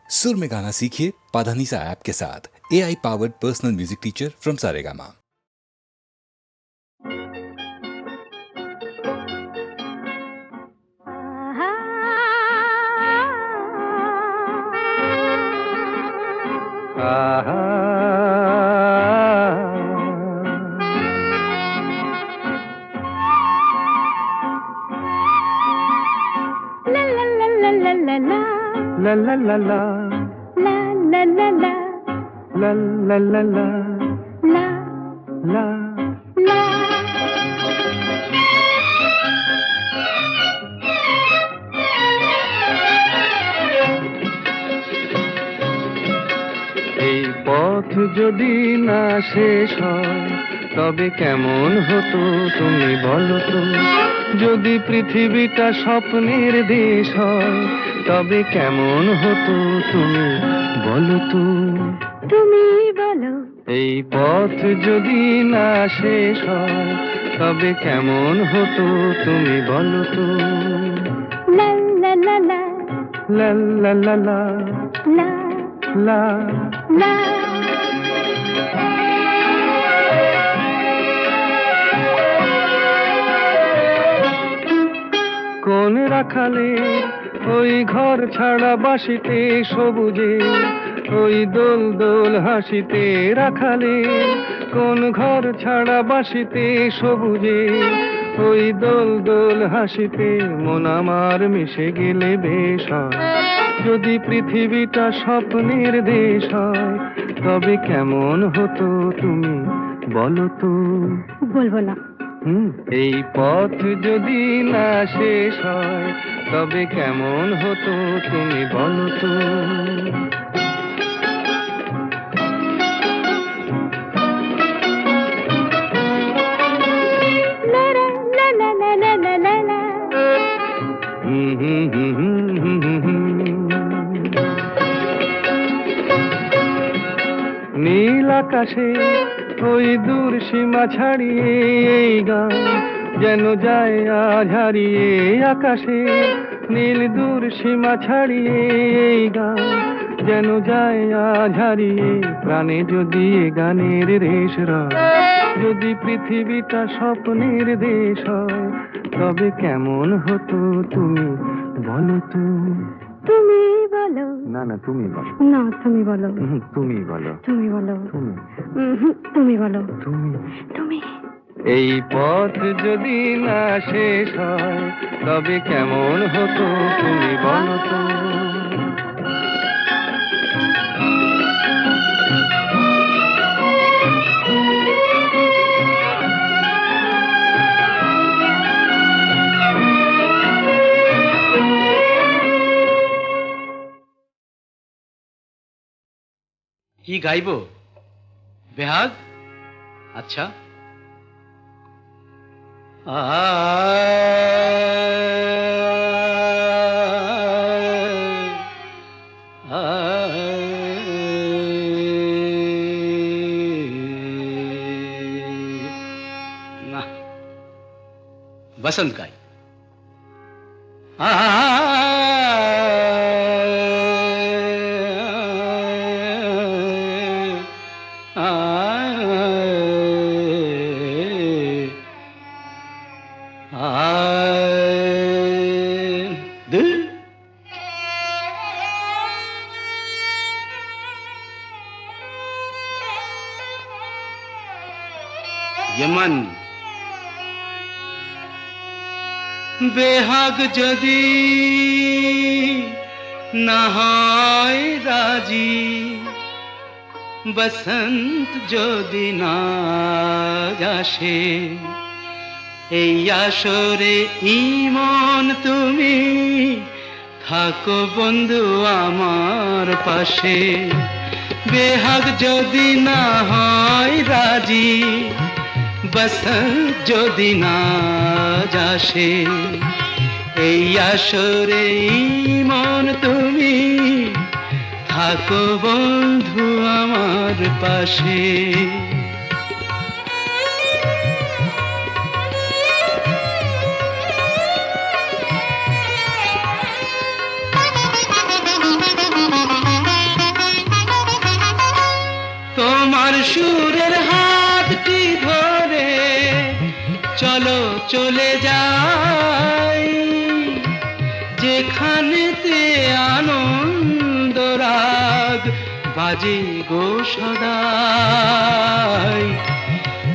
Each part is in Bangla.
सुर में गाना सीखिए पाधानीसा ऐप के साथ। AI powered personal music teacher from Saregama. La la la la La la la la la la la la la la la এই পথ যদি না শেষ হয় তবে কেমন হতো তুমি বলো তো। যদি পৃথিবীটা স্বপ্নের দেশ হয় তবে কেমন হতো তুমি বলো তো। তুমি বলো এই পথ যদি না শেষ হয় তবে কেমন হতো তুমি বলো তো। লা লা লা লা লা লা লা লা লা লা লা কোন রাখালে ওই ঘর ছাড়া বাসিতে সবুজে ওই দোল দোল হাসিতে রাখালে কোন ঘর ছাড়া বাসিতে সবুজে ওই দোল দোল হাসিতে মন আমার মিশে গেলে বেশ হয়। যদি পৃথিবীটা স্বপ্নের দেশ হয় তবে কেমন হতো তুমি বলো তো। বলবো না। এই পথ যদি না শেষ হয় তবে কেমন হতো তুমি বলো তো। লা লা লা লা লা লা লা লা নীল আকাশে ওই দূর সীমা ছাড়িয়ে এই গান যেন যায় আজ হারিয়ে। আকাশে নীল দূর সীমা ছাড়িয়ে এই গান যেন যায় আজ হারিয়ে। প্রাণে যদি এ গানের রেশ রয় যদি পৃথিবীটা স্বপ্নের দেশ হয় তবে কেমন হতো তুমি বলো তো। তুমি বলো না না তুমি বলো। না তুমি বলো তুমি বলো। তুমি বলো তুমি তুমি বলো তুমি তুমি এই পথ যদি না শেষ হয় তবে কেমন হতো তুমি বলো তো। কি গাইব বেহাগ? আচ্ছা না বসন্ত গাই। यमन बेहाग যদি না হয় রাজি বসন্ত যদি না আসে এই আসরে ইমন তুমি থাকো বন্ধু আমার পাশে। বেহাগ যদি না হয় রাজি বসন্ত যদি না আসে এই আসরে ইমন তুমি থাকো বন্ধু আমার পাশে। সুরের হাতটি ধরে চলো চলে যাই, যেখানেতে আনন্দ রাগ বাজে গো সদাই।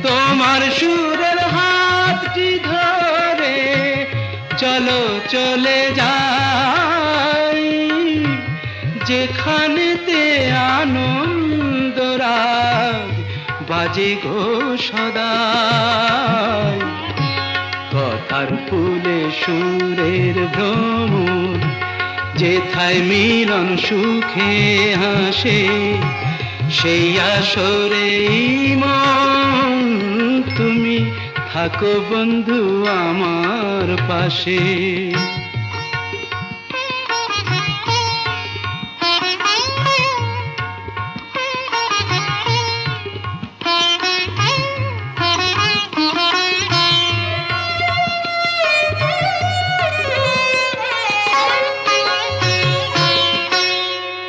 তোমার সুরের হাতটি ধরে চলো চলে যাই, যেখানেতে আনন্দ রাগ বাজে গো সদাই। কথার ফুলে সুরের ভ্রমর, যেথায় মিলন সুখে হাসে, সেই আসরে মন তুমি থাকো বন্ধু আমার পাশে।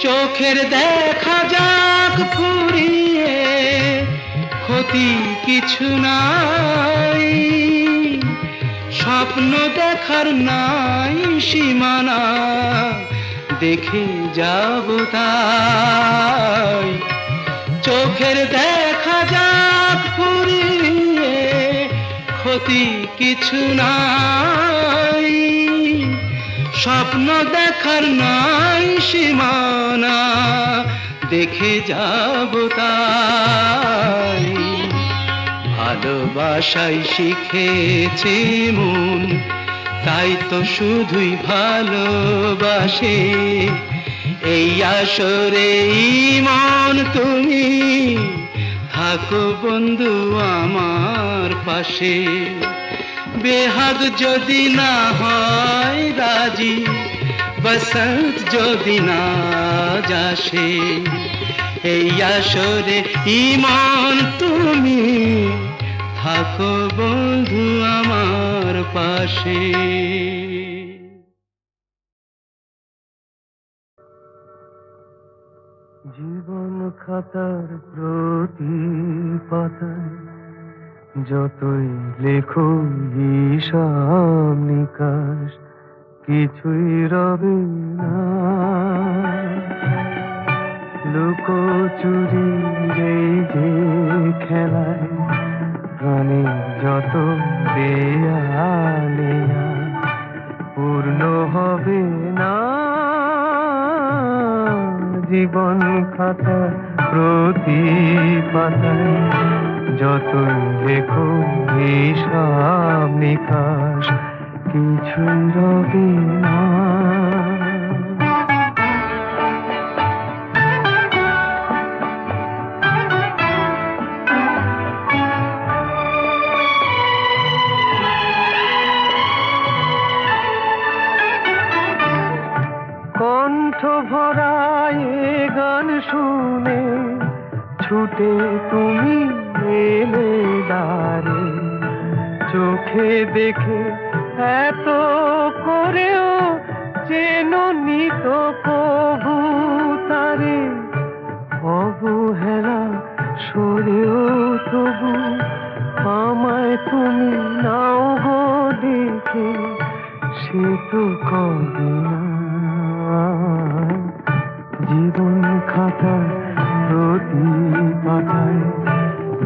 চোখের দেখা যাক ফুরিয়ে, ক্ষতি কিছু নাই, স্বপ্ন দেখার নাই সীমানা, দেখে যাব তাই। চোখের দেখা যাক ফুরিয়ে, ক্ষতি কিছু নাই, স্বপ্ন দেখার নাই সীমানা, দেখে যাব তাই। ভালোবাসাই শিখেছে মন, তাই তো শুধুই ভালোবাসে। এই আসরে মন তুমি থাকো বন্ধু আমার পাশে। বেহাগ যদি না হয় রাজি, বসন্ত যদি না যাসে, এই আসরে ইমন তুমি থাকো বন্ধু আমার পাশে। জীবন খাতার প্রতি পাতায় যতই লেখো হিসাব নিকাশ, কিছুই রবে না। লুকোচুরি এই যে খেলায়, প্রাণে যত দেয়ালে পূর্ণ হবে না। জীবন খাতা প্রতি পাতায় যতই লেখো হিসাব নিকাশ, কিছুই রবে না। কণ্ঠ ভরায় গান শুনে ছুটে তুমি এলে দ্বারে, চোখে দেখে এত করেও চেননি তো কবু তারে। অবহেলা সরেও তবু আমায় তুমি নাও গো দেখে, সে তো কবে না। জীবন খাতা প্রতি পাতায়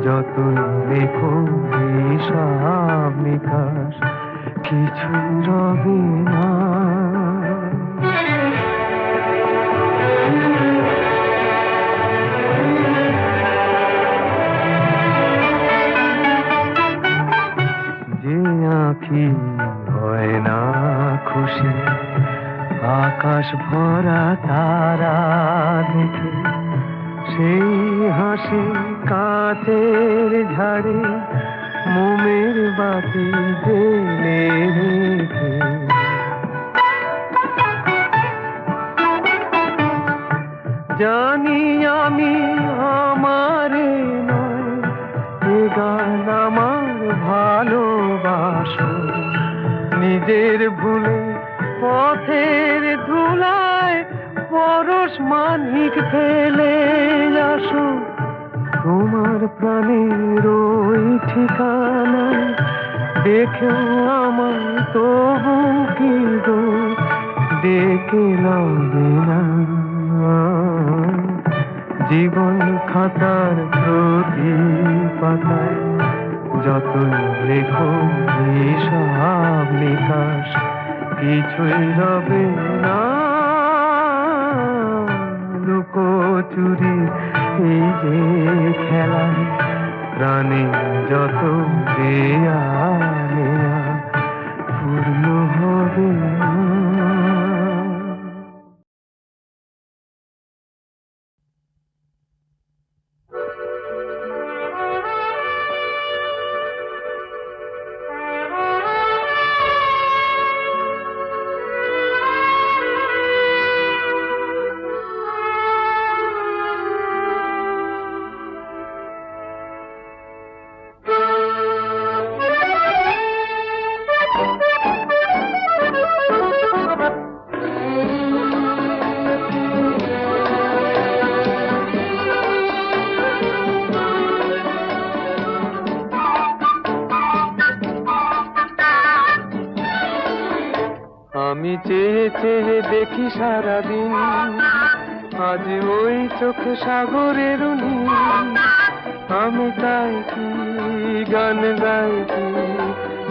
যতই লেখো হিসাব নিকাশ, কিছু রবে না। যে আঁখি হয় না খুশি আকাশ ভরা তারা দেখে, সেই হাসি কাঁচের ঝাড়ে মোমের বাতি জেলে রেখে। জানি আমি আমারে নয়, এ গান আমার ভালোবাসো। নিজের ভুলে পথের ধুলায় পরশ মানিক ফেলে আসো। তোমার প্রাণের ওই ঠিকানা দেখেও আমায় তবু কি গো ডেকে লবে না। জীবন খাতার প্রতি পাতায় যতই লেখো হিসাব নিকাশ কিছুই রবে না। লুকোচুরি এই যে খেলায় প্রাণে যত দেয়া নেয়া পূর্ণ হবে না। আমি চেয়ে চেয়ে দেখি সারাদিন আজ ওই চোখে সাগরের নীল। আমি তাই কি গান গাই কি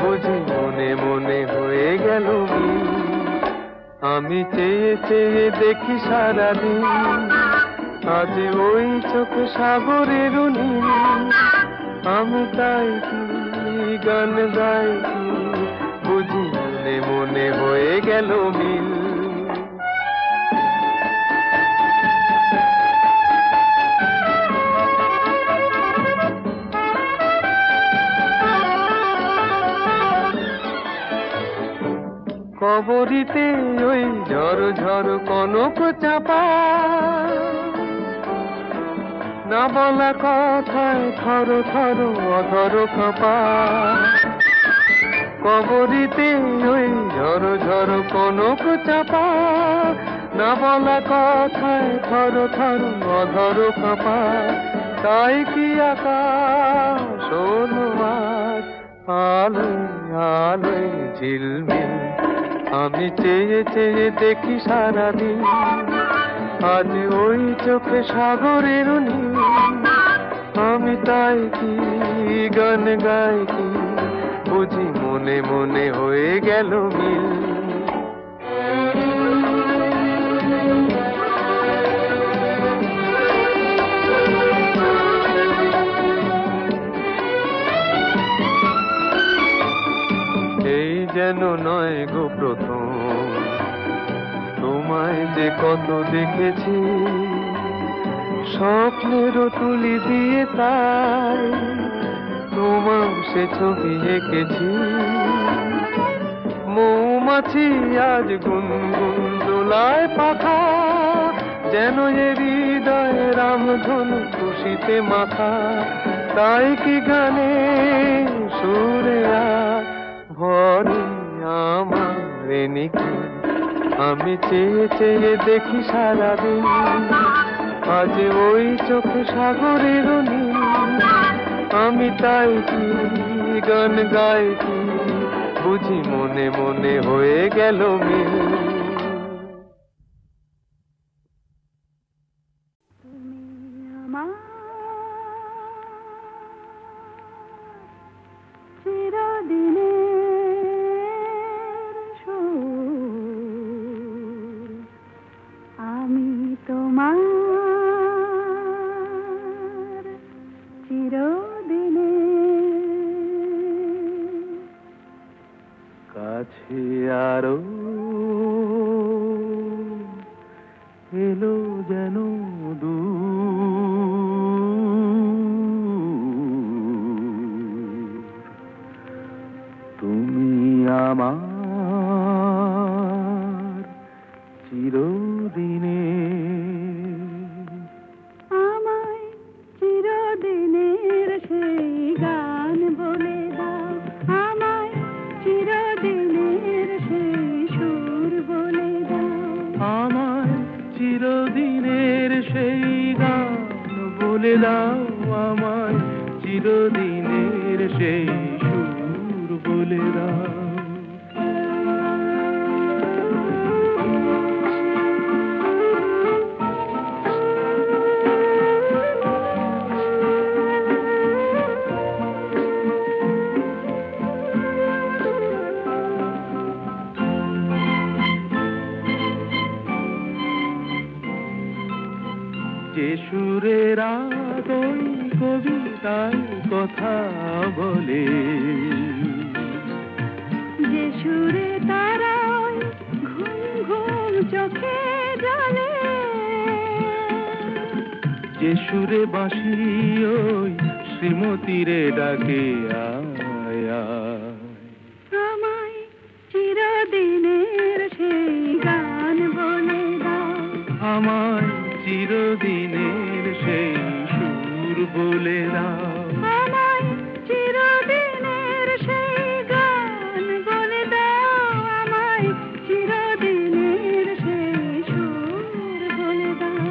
বুঝি মনে মনে হয়ে গেল মিল। আমি চেয়ে চেয়ে দেখি সারাদিন আজ ওই চোখে সাগরের নীল। আমি তাই কি গান গাই কি বুঝি মনে মনে হয়ে গেল মিল। কবরিতে ওই ঝড় ঝড় কনক চাপা না বলা কথায় থর থর অধর কাঁপা। কবরিতে ওই ঝড় ঝড় কনক চাপা না বলা কথায় থর থর অধর কাঁপা। তাই কি আকাশ হলো আজ আলোয় আলোয় ঝিলমিল। আমি চেয়ে চেয়ে দেখি সারাদিন আজ ওই চোখে সাগরের নীল। আমি তাই কি গান গাই কি বুঝি মনে মনে হয়ে গেল মিল। এই যেন নয় গো প্রথম তোমায় যে কত দেখেছি স্বপ্নেরও তুলি দিয়ে তাই তোমার সে ছবি এঁকেছি। মৌমাছি আজ গুনগুন দোলায় পাখা যেন এ হৃদয় রামধনু খুশিতে মাথা। তাই কি গানে সুরে ভরে আমার নিকি। আমি চেয়ে চেয়ে দেখি সারাদিন আজ ওই চোখে সাগরের নীল। আমি তাই কি গান গাই কি বুঝি মনে মনে হয়ে গেল মিল। কাছে আরো এলো যেন তুমি আমার চিরদিনে। আমায় চিরদিনের সেই গান বলে দাও। আমায় চিরদিনের সেই সুর বলে দাও। আমায় চিরদিনের সেই গান বলে দাও। চিরদিনের সেই সুর বলে দাও। যে সুরের আদই কবিতায় কথা বলে, যে সুরে তারায় ঘুম ঘুম চোখে জলে, যে সুরে বাঁশি ওই শ্রীমতীরে ডাকে আয় আয়। আমায় চিরদিনের সেই গান বলে দাও। আমায় চিরদিনের সেই সুর বলে দাও। আমায় চিরদিনের সেই গান বলে দাও। আমায় চিরদিনের সেই সুর বলে দাও।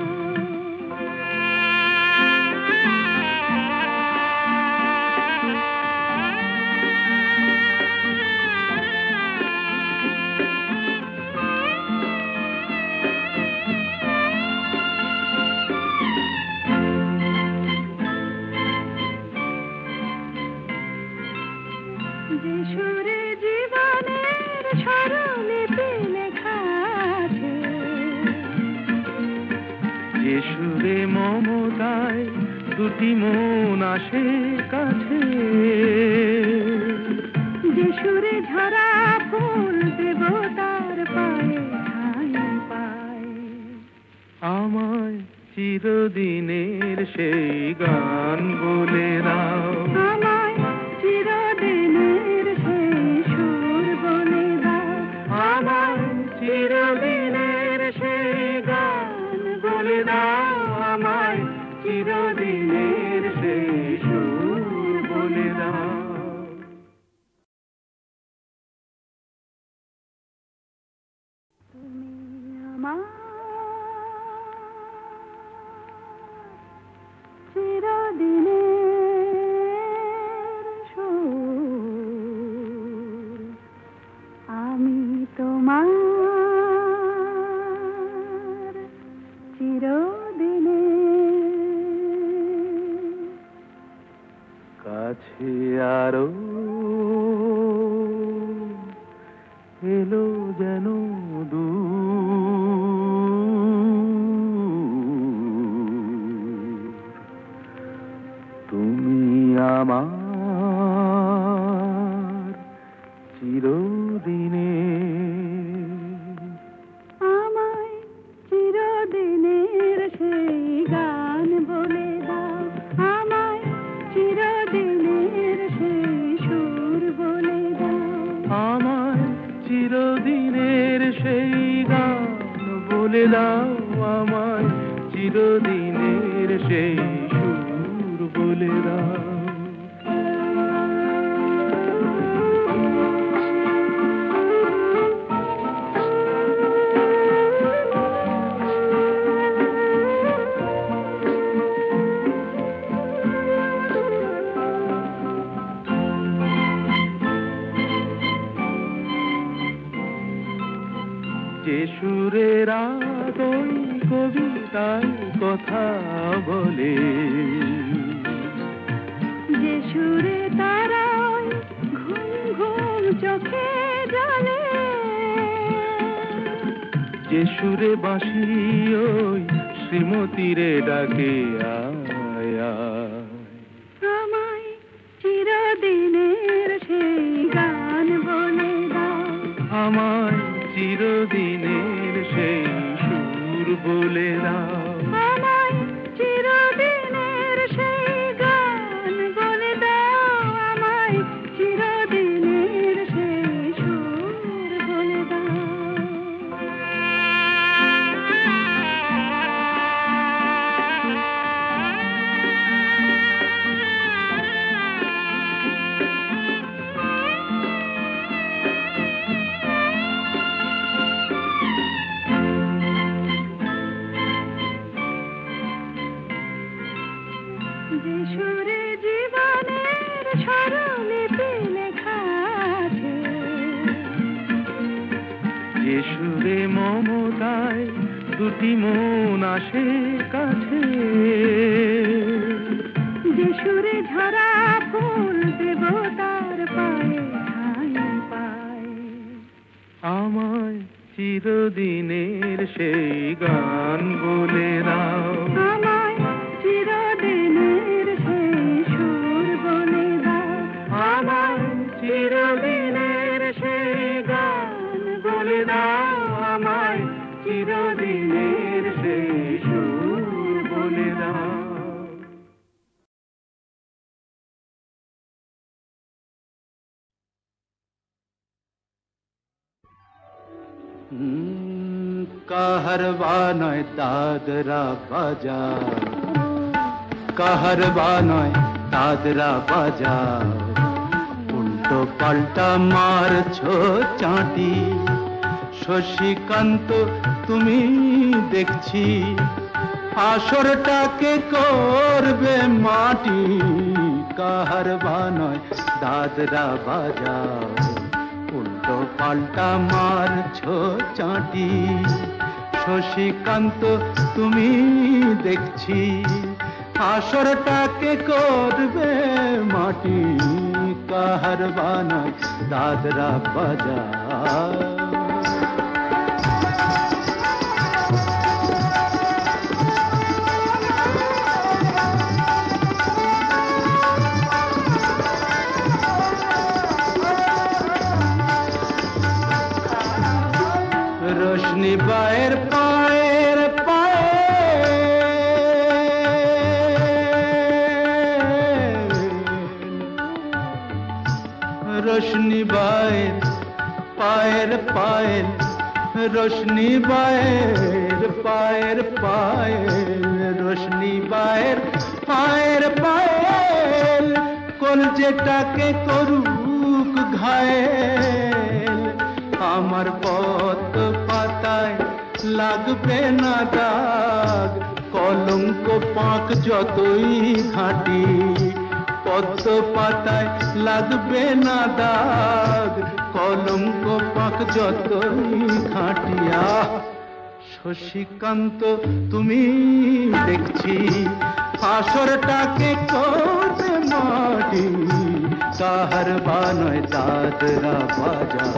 যে সুরে জীবনের স্বরলিপি লেখা আছে, যে সুরে মমতায় দুটি মন আসে কাছে, যে সুরে ঝরা ফুল দেবতার পায়ে ঠাঁই পায়, আমায় চিরদিনের সেই গান বলে দাও। আমায় চিরদিনের সেই সুর বলে দাও। আমায় চিরদিনের সেই গান বলে দাও। আমায় চিরদিনের সেই সুর বলে দাও। তুমি আমার চিরদিনের সুর, আমি তোমার চিরদিনের। কাছে আরো এলো যেন দূর, তুমি আমার চিরদিনের। আমায় চিরদিনের সেই গান বলে দাও। আমায় চিরদিনের সেই সুর বলে দাও। আমায় চিরদিনের সেই গান বলে দাও। আমায় চিরদিনের সেই সুর বলে দাও। যে সুরের আদই কবিতায় কথা বলে, যে সুরে তারায় ঘুম ঘুম চোখে জলে, যে সুরে বাঁশি ওই শ্রীমতীরে ডাকে আয় আয়। আমায় চিরদিনের সেই গান বলে দাও। আমায় চিরদিনের সেই সুর বলে দাও। আমায় চিরদিনের সেই গান বলে দাও। আমায় চিরদিনের সেই সুর বলে দাও। যে সুরে জীবন সুরে মমতায় দুটি মন আসে কাছে, যে সুরে ঝরা ফুল দেবতার পায়ে ঠাঁই পায়। আমায় চিরদিনের সেই গান বলে দাও, আমায় চিরদিনের সেই সুর বলে দাও, আমায় চিরদিনের সেই গান বলে দাও, আমায় চিরদিনের সেই সুর বলে দাও। কাহারবা নয় দাদরা বাজার, কাহারবা নয় দাদরা বাজার, উল্টো পাল্টা মারছো চাঁটি। শশীকান্ত তুমি দেখছি আসরটাকে করবে মাটি। কাহারবা নয় দাদরা বাজার, উল্টো পাল্টা মারছো চাঁটি। শশীকান্ত তুমি দেখছি আসরটাকে করবে মাটি। কাহারবা নয় দাদরা বাজার। रोशनी बाहर पाएर पाए, रोशनी बाहर पाएर पाए, रोशनी बाहर पाएर पाए, रोशनी बाहर पाएर पाए। কলজেটাকে করুক ঘায়েল, আমার পথ পাতায় লাগবে না দাগ। কলঙ্ক পাক যতই ঘাঁটি, পদ্ম পাতায় লাগবে না দাগ। কলঙ্ক পাক যতই ঘাঁটিয়া। শশীকান্ত তুমি দেখছি আসরটাকে করবে মাটি। কাহারবা নয় দাদরা বাজার।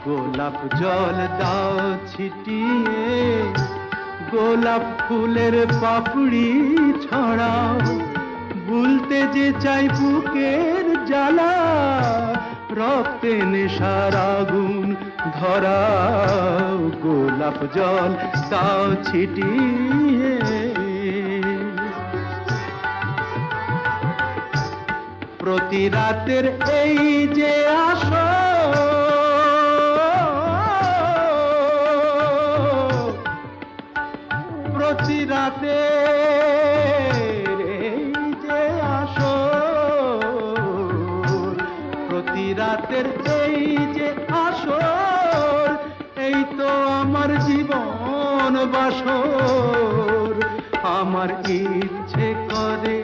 গোলাপ জল দাও ছিটিয়ে, গোলাপ ফুলের পাপড়ি ছড়াও। ভুলতে যে চাই বুকের জ্বালা, রক্তে নেশার আগুন ধরাও। গোলাপ জল দাও ছিটিয়ে, প্রতি রাতের এই যে আসো, প্রতি রাতে এই যে আসো, প্রতি রাতের এই যে আসর, এই তো আমার জীবন বাসর। আমার ইচ্ছে করে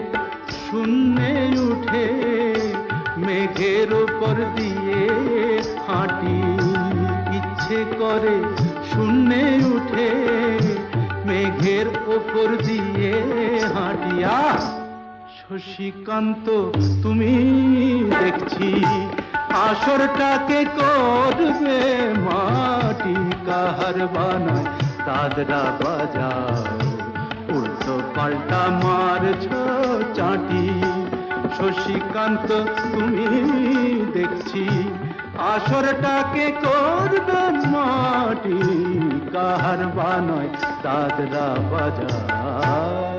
শূন্যে উঠে মেঘের উপর দিয়ে হাঁটি। ইচ্ছে করে শূন্যে উঠে মেঘের ওপর দিয়ে হাঁটিয়া। শশীকান্ত তুমি দেখছি আসরটাকে করবে মাটি। কাহারবা নয় দাদরা বাজার, উল্টো পাল্টা মারছো চাঁটি। শশীকান্ত তুমি দেখছি আসরটাকে করবে মাটি। কাহারবা নয় দাদরা বাজার।